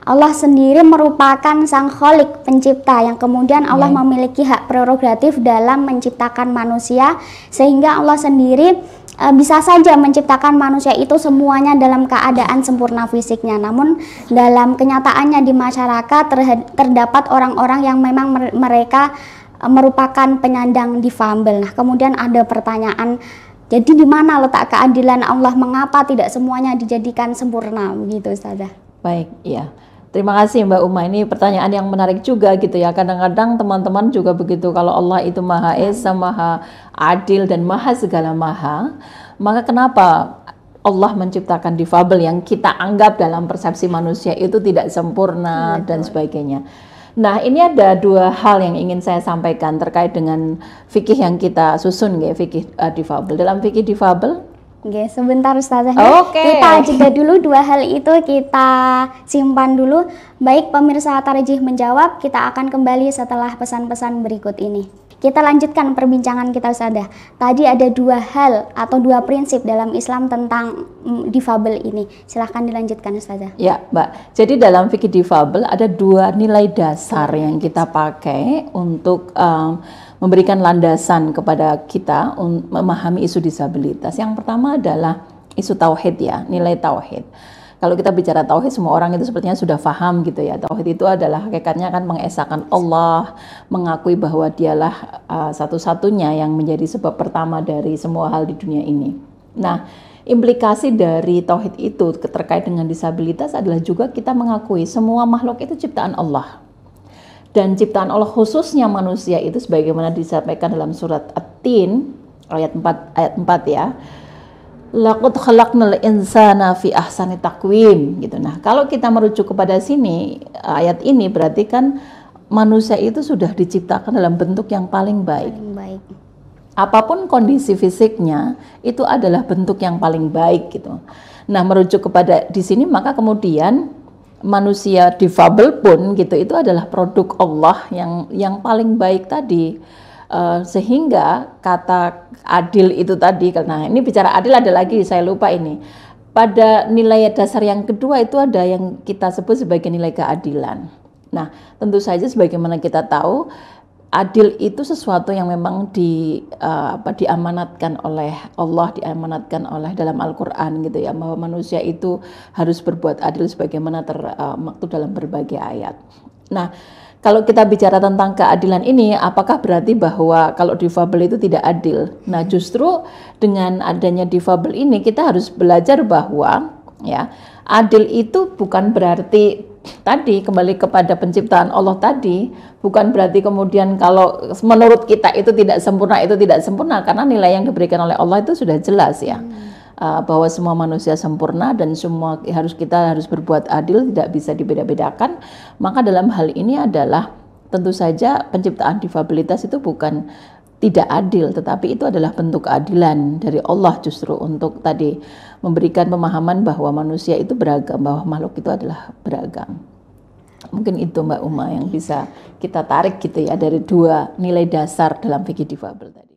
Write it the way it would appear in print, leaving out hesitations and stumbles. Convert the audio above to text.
Allah sendiri merupakan sang Kholik, pencipta, yang kemudian Allah memiliki hak prerogatif dalam menciptakan manusia, sehingga Allah sendiri bisa saja menciptakan manusia itu semuanya dalam keadaan sempurna fisiknya. Namun dalam kenyataannya di masyarakat terdapat orang-orang yang memang mereka merupakan penyandang difabel. Nah, kemudian ada pertanyaan, jadi di mana letak keadilan Allah? Mengapa tidak semuanya dijadikan sempurna begitu, Ustazah? Baik, ya. Terima kasih Mbak Uma, ini pertanyaan yang menarik juga gitu ya. Kadang-kadang teman-teman juga begitu, kalau Allah itu Maha Esa, Maha Adil dan Maha segala Maha, maka kenapa Allah menciptakan difabel yang kita anggap dalam persepsi manusia itu tidak sempurna dan sebagainya. Nah, ini ada dua hal yang ingin saya sampaikan terkait dengan fikih yang kita susun ya, fikih difabel. Dalam fikih difabel, oke, sebentar Ustazah. Oke. Kita jeda dulu, dua hal itu kita simpan dulu. Baik pemirsa Tarjih Menjawab, kita akan kembali setelah pesan-pesan berikut ini. Kita lanjutkan perbincangan kita, Ustazah. Tadi ada dua hal atau dua prinsip dalam Islam tentang difabel ini. Silahkan dilanjutkan, Ustazah. Ya, Mbak. Jadi dalam fikih difabel ada dua nilai dasar yang kita pakai untuk memberikan landasan kepada kita untuk memahami isu disabilitas. Yang pertama adalah isu tauhid ya, nilai tauhid. Kalau kita bicara tauhid, semua orang itu sepertinya sudah paham gitu ya. Tauhid itu adalah hakikatnya kan mengesahkan Allah, mengakui bahwa dialah satu-satunya yang menjadi sebab pertama dari semua hal di dunia ini. Nah, implikasi dari tauhid itu terkait dengan disabilitas adalah juga kita mengakui semua makhluk itu ciptaan Allah. Dan ciptaan Allah khususnya manusia itu sebagaimana disampaikan dalam surat At-Tin ayat 4 ya. Laqad khalaqnal insana fi ahsani taqwim gitu. Nah, kalau kita merujuk kepada sini ayat ini berarti kan manusia itu sudah diciptakan dalam bentuk yang paling baik. Apapun kondisi fisiknya itu adalah bentuk yang paling baik gitu. Nah, merujuk kepada di sini maka kemudian manusia difabel pun gitu itu adalah produk Allah yang paling baik tadi. Sehingga kata adil itu tadi, karena ini bicara adil ada lagi, saya lupa ini. Pada nilai dasar yang kedua itu ada yang kita sebut sebagai nilai keadilan. Nah, tentu saja sebagaimana kita tahu, adil itu sesuatu yang memang diamanatkan oleh Allah, diamanatkan oleh dalam Al-Quran gitu ya, bahwa manusia itu harus berbuat adil sebagaimana termaktub dalam berbagai ayat. Nah, kalau kita bicara tentang keadilan ini, apakah berarti bahwa kalau difabel itu tidak adil? Nah, justru dengan adanya difabel ini kita harus belajar bahwa ya, adil itu bukan berarti tadi kembali kepada penciptaan Allah tadi, bukan berarti kemudian kalau menurut kita itu tidak sempurna karena nilai yang diberikan oleh Allah itu sudah jelas ya. Bahwa semua manusia sempurna dan semua kita harus berbuat adil, tidak bisa dibeda-bedakan. Maka dalam hal ini adalah tentu saja penciptaan difabilitas itu bukan tidak adil, tetapi itu adalah bentuk keadilan dari Allah justru untuk tadi memberikan pemahaman bahwa manusia itu beragam, bahwa makhluk itu adalah beragam. Mungkin itu Mbak Uma yang bisa kita tarik gitu ya dari dua nilai dasar dalam fikih difabel tadi.